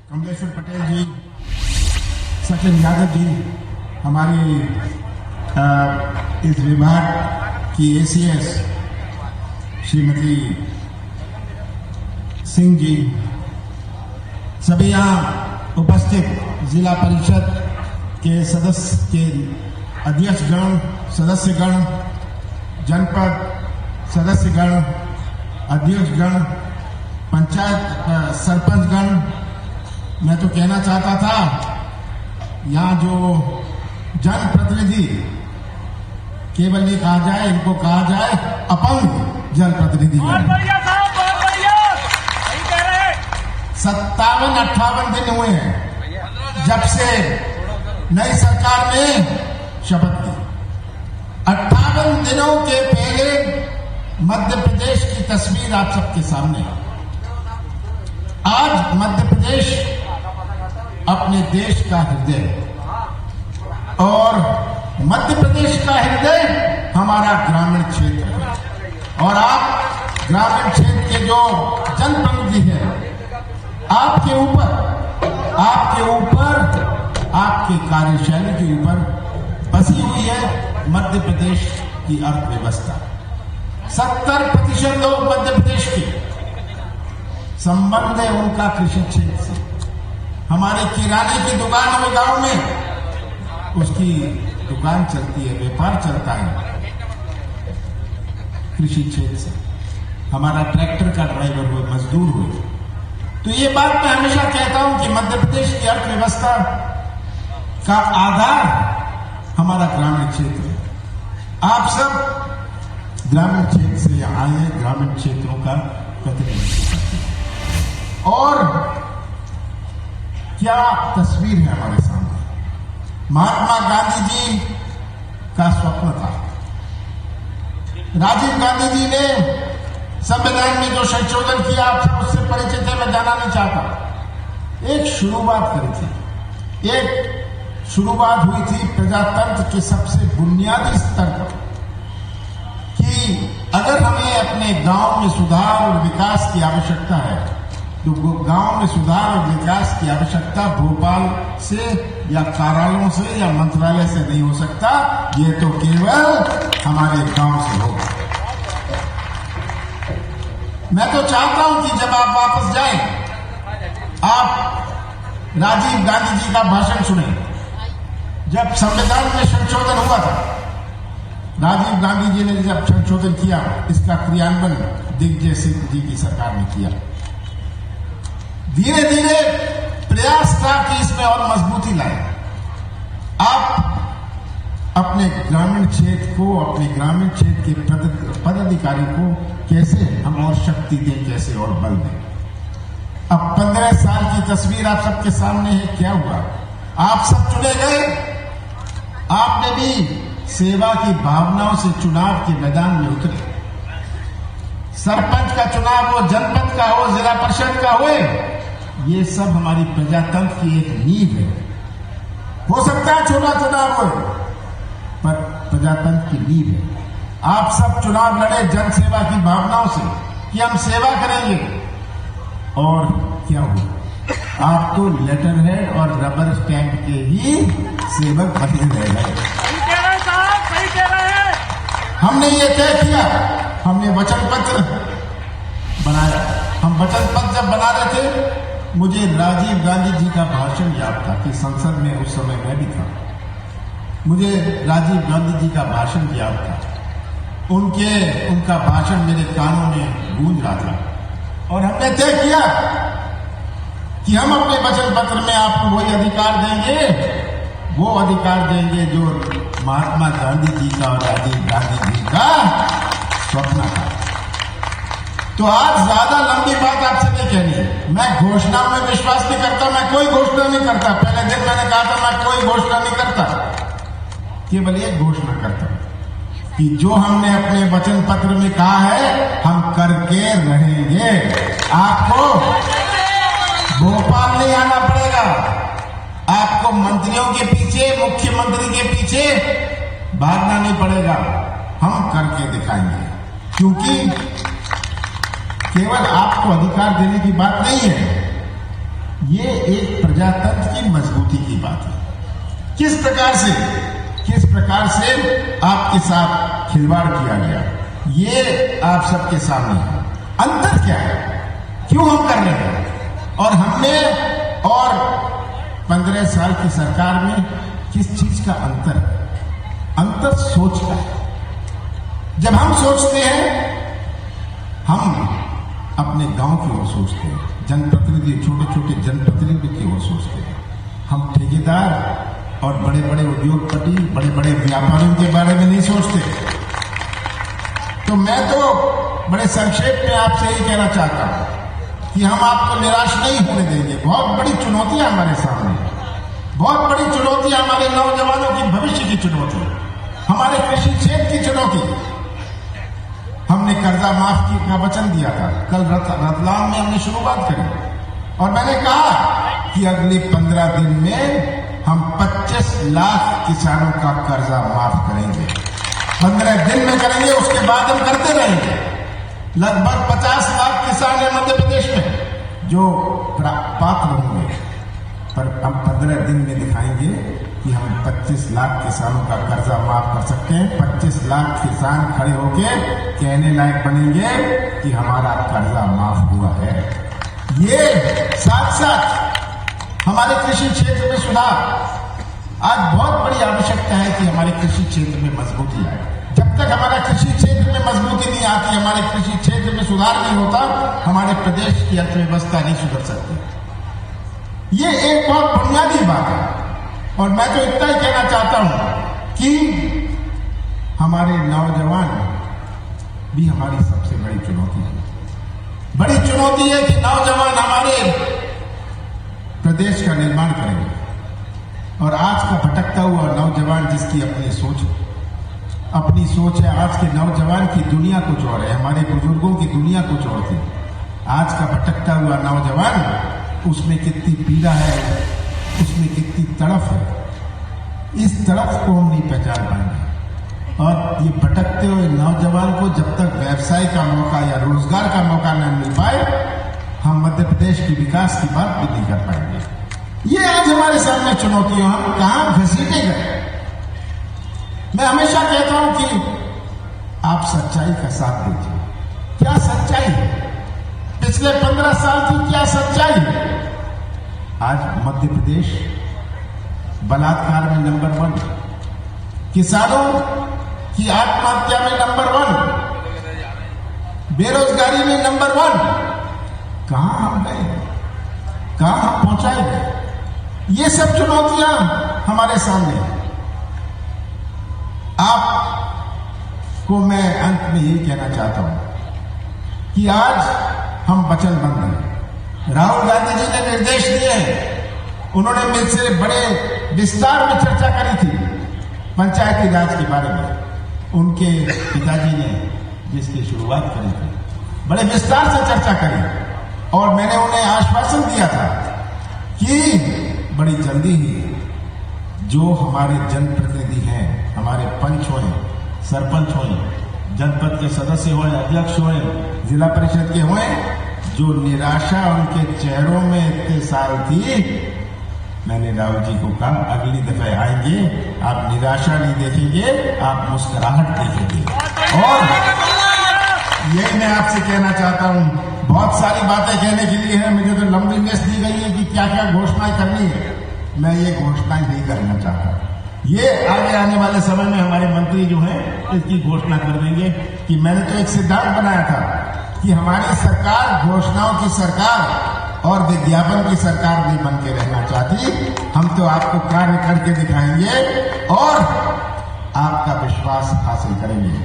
कमलेश्वर पटेल जी, सचिन यादव जी, हमारी इस विभाग की एसीएस श्रीमती सिंह जी, सभी यहाँ उपस्थित जिला परिषद के सदस्य के अध्यक्षगण, सदस्यगण, जनपद सदस्यगण, अध्यक्षगण, पंचायत सरपंचगण, मैं तो कहना चाहता था यहाँ जो जनप्रतिनिधि केवल ये कहा जाए, इनको कहा जाए अपंग जनप्रतिनिधि। 57-58 दिन हुए हैं जब से नई सरकार ने शपथ ली। 58 दिनों के पहले मध्य प्रदेश की तस्वीर आप सबके सामने है। आज मध्य प्रदेश अपने देश का हृदय और मध्य प्रदेश का हृदय हमारा ग्रामीण क्षेत्र है। और आप ग्रामीण क्षेत्र के जो जनप्रतिनिधि हैं, आपके ऊपर आपके कार्यशैली के ऊपर बसी हुई है मध्य प्रदेश की अर्थव्यवस्था। 70% लोग मध्य प्रदेश के संबंध है उनका कृषि क्षेत्र से। हमारे किराने की दुकान हो गांव में, उसकी दुकान चलती है, व्यापार चलता है कृषि क्षेत्र से। हमारा ट्रैक्टर का ड्राइवर हो, मजदूर हो। तो ये बात मैं हमेशा कहता हूं कि मध्य प्रदेश की अर्थव्यवस्था का आधार हमारा ग्रामीण क्षेत्र है। आप सब ग्रामीण क्षेत्र से आए हैं, ग्रामीण क्षेत्रों का प्रतिनिधित्व करते हैं। और क्या तस्वीर है हमारे सामने। महात्मा गांधी जी का स्वप्न था। राजीव गांधी जी ने संविधान में जो संशोधन किया, आप सब उससे परिचित है, मैं जाना नहीं चाहता। एक शुरुआत करी थी, एक शुरुआत हुई थी प्रजातंत्र के सबसे बुनियादी स्तर पर कि अगर हमें अपने गांव में सुधार और विकास की आवश्यकता है तो गांव में सुधार और विकास की आवश्यकता भोपाल से या कार्यालयों से या मंत्रालय से नहीं हो सकता, ये तो केवल हमारे गांव से होगा। मैं तो चाहता हूं कि जब आप वापस जाएं, आप राजीव गांधी जी का भाषण सुने। जब संविधान में संशोधन हुआ था, राजीव गांधी जी ने जब संशोधन किया, इसका क्रियान्वयन दिग्विजय सिंह जी की सरकार ने किया। धीरे धीरे प्रयास था कि इसमें और मजबूती लाए। आप अपने ग्रामीण क्षेत्र को, अपने ग्रामीण क्षेत्र के पदाधिकारी को कैसे हम और शक्ति दें, कैसे और बल दें। अब 15 साल की तस्वीर आप सबके सामने है। क्या हुआ? आप सब चुने गए, आपने भी सेवा की भावनाओं से चुनाव के मैदान में उतरे। सरपंच का चुनाव हो, जनपद का हो, जिला परिषद का हो, ये सब हमारी प्रजातंत्र की एक नींव है। हो सकता है छोटा चुनाव हो, पर प्रजातंत्र की नींव है। आप सब चुनाव लड़े जन सेवा की भावनाओं से कि हम सेवा करेंगे, और क्या हुआ? आप तो लेटर हेड और रबर स्टैंप के ही सेवक बने रह गए। सही कह रहे हैं। हमने ये तय किया, हमने वचन पत्र बनाया। हम वचन पत्र जब बना रहे थे, मुझे राजीव गांधी जी का भाषण याद था कि संसद में उस समय मैं भी था। मुझे राजीव गांधी जी का भाषण याद था। उनका भाषण मेरे कानों में गूंज रहा था। और हमने तय किया कि हम अपने वचन पत्र में आपको वही अधिकार देंगे, वो अधिकार देंगे जो महात्मा गांधी जी का और राजीव गांधी जी का स्वप्न था। तो आज ज्यादा लंबी बात आपसे नहीं कहनी है। मैं घोषणाओं में विश्वास नहीं करता, मैं कोई घोषणा नहीं करता। पहले दिन मैंने कहा था मैं कोई घोषणा नहीं करता, केवल एक घोषणा करता हूं कि जो हमने अपने वचन पत्र में कहा है हम करके रहेंगे। आपको भोपाल नहीं आना पड़ेगा, आपको मंत्रियों के पीछे, मुख्यमंत्री के पीछे भागना नहीं पड़ेगा। हम करके दिखाएंगे, क्योंकि केवल आपको अधिकार देने की बात नहीं है, ये एक प्रजातंत्र की मजबूती की बात है। किस प्रकार से आपके साथ खिलवाड़ किया गया, ये आप सबके सामने है। अंतर क्या है, क्यों हम कर रहे हैं, और हमने और 15 साल की सरकार में किस चीज का अंतर सोच का है। जब हम सोचते हैं, हम अपने गांव की ओर सोचते हैं, जनप्रतिनिधि, छोटे छोटे जनप्रतिनिधि की ओर सोचते हैं। हम ठेकेदार और बड़े बड़े उद्योगपति, बड़े बड़े व्यापारियों के बारे में नहीं सोचते। तो मैं तो बड़े संक्षेप में आपसे ही कहना चाहता हूं कि हम आपको निराश नहीं होने देंगे। बहुत बड़ी चुनौतियां हमारे सामने, बहुत बड़ी चुनौतियां, हमारे नौजवानों की भविष्य की चुनौती, हमारे कृषि क्षेत्र की चुनौती। हमने कर्जा माफ का वचन दिया था, कल रतलाम में हमने शुरुआत करी, और मैंने कहा कि अगले 15 दिन में हम 25 लाख किसानों का कर्जा माफ करेंगे। 15 दिन में करेंगे, उसके बाद हम करते रहेंगे। लगभग 50 लाख किसान है मध्य प्रदेश में जो पात्र होंगे, पर हम 15 दिन में दिखाएंगे कि हम 25 लाख किसानों का कर्जा माफ कर सकते हैं। 25 लाख किसान खड़े होके कहने लायक बनेंगे कि हमारा कर्जा माफ हुआ है। ये साथ साथ हमारे कृषि क्षेत्र में सुधार, आज बहुत बड़ी आवश्यकता है कि हमारे कृषि क्षेत्र में मजबूती आए। जब तक हमारा कृषि क्षेत्र में मजबूती नहीं आती, हमारे कृषि क्षेत्र में सुधार नहीं होता, हमारे प्रदेश की अर्थव्यवस्था नहीं सुधर सकती। ये एक बहुत बुनियादी बात है, और मैं तो इतना ही कहना चाहता हूं कि हमारे नौजवान भी हमारी सबसे बड़ी चुनौती है। बड़ी चुनौती है कि नौजवान हमारे प्रदेश का निर्माण करेंगे, और आज का भटकता हुआ नौजवान जिसकी अपनी सोच है, आज के नौजवान की दुनिया कुछ और है, हमारे बुजुर्गों की दुनिया कुछ और थी। आज का भटकता हुआ नौजवान, उसमें कितनी पीड़ा है, उसमें कितनी तड़फ है, इस तड़फ को हम नहीं पहचान पाएंगे। और ये भटकते हुए नौजवान को जब तक व्यवसाय का मौका या रोजगार का मौका न मिल पाए, हम मध्य प्रदेश की विकास की बात भी नहीं कर पाएंगे। ये आज हमारे सामने चुनौतियां, हम कहां घसीटे गए। मैं हमेशा कहता हूं कि आप सच्चाई का साथ दीजिए। क्या सच्चाई है? पिछले 15 साल की क्या सच्चाई है? आज मध्य प्रदेश बलात्कार में नंबर 1, किसानों की आत्महत्या में नंबर 1, बेरोजगारी में नंबर 1। कहां हम गए, कहां हम पहुंचाए? ये सब चुनौतियां हमारे सामने हैं। आपको मैं अंत में यही कहना चाहता हूं कि आज हम वचनबद्ध हैं। राहुल गांधी जी ने निर्देश दिए हैं, उन्होंने मुझसे बड़े विस्तार में चर्चा करी थी पंचायती राज के बारे में। उनके पिताजी ने जिसकी शुरुआत करी थी, बड़े विस्तार से चर्चा करी, और मैंने उन्हें आश्वासन दिया था कि बड़ी जल्दी ही जो हमारे जनप्रतिनिधि हैं, हमारे पंच हों, सरपंच हों, जनपद के सदस्य हों, अध्यक्ष हों, जिला परिषद के हों, जो निराशा उनके चेहरों में इतने साल थी, मैंने राहुल जी को कहा अगली दफे आएंगे, आप निराशा नहीं देखेंगे, आप मुस्कुराहट देखेंगे। और यही मैं आपसे कहना चाहता हूं। बहुत सारी बातें कहने के लिए है, मुझे तो लंबी लिस्ट दी गई है कि क्या क्या घोषणाएं करनी है। मैं ये घोषणाएं नहीं करना चाहता। ये आगे आने वाले समय में हमारे मंत्री जो हैं इसकी घोषणा कर देंगे कि मैंने तो एक सिद्धांत बनाया था कि हमारी सरकार घोषणाओं की सरकार और विज्ञापन की सरकार नहीं बन के रहना चाहती। हम तो आपको कार्य करके दिखाएंगे और आपका विश्वास हासिल करेंगे।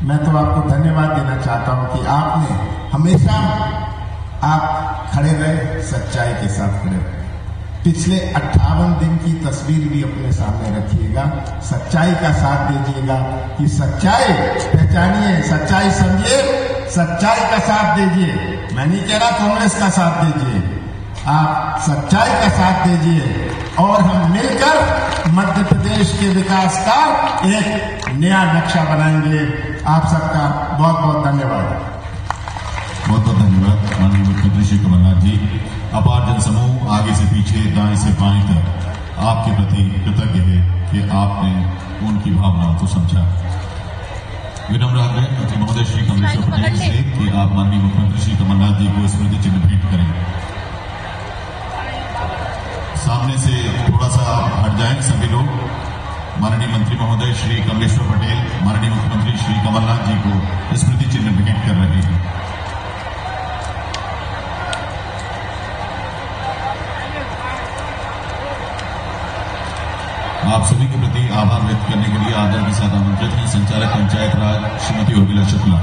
मैं तो आपको धन्यवाद देना चाहता हूं कि आपने हमेशा आप खड़े रहे, सच्चाई के साथ खड़े रहे। पिछले 58 दिन की तस्वीर भी अपने सामने रखिएगा, सच्चाई का साथ दीजिएगा कि सच्चाई पहचानिए, सच्चाई समझिए, सच्चाई का साथ दीजिए। मैं नहीं कह रहा कांग्रेस का साथ दीजिए, आप सच्चाई का साथ दीजिए और हम मिलकर मध्य प्रदेश के विकास का एक नया नक्शा बनाएंगे। आप सबका बहुत बहुत धन्यवाद। बहुत बहुत धन्यवाद माननीय मुख्यमंत्री श्री कमलनाथ जी। अपार जनसमूह आगे दाएं से बाएं तक आपके प्रति कृतज्ञ है कि आपने उनकी भावनाओं को समझा। विनम्र आग्रह मंत्री महोदय श्री कमलेश्वर पटेल से कि आप माननीय मुख्यमंत्री श्री कमलनाथ जी को स्मृति चिन्ह भेंट करें। सामने से थोड़ा सा आप हट जाएं सभी लोग। माननीय मंत्री महोदय श्री कमलेश्वर पटेल माननीय मुख्यमंत्री श्री कमलनाथ जी को स्मृति चिन्ह भेंट कर रहे हैं। आप सभी के प्रति आभार व्यक्त करने के लिए आदर के साथ आमंत्रित हैं संचालक पंचायत राज श्रीमती उर्मिला शुक्ला।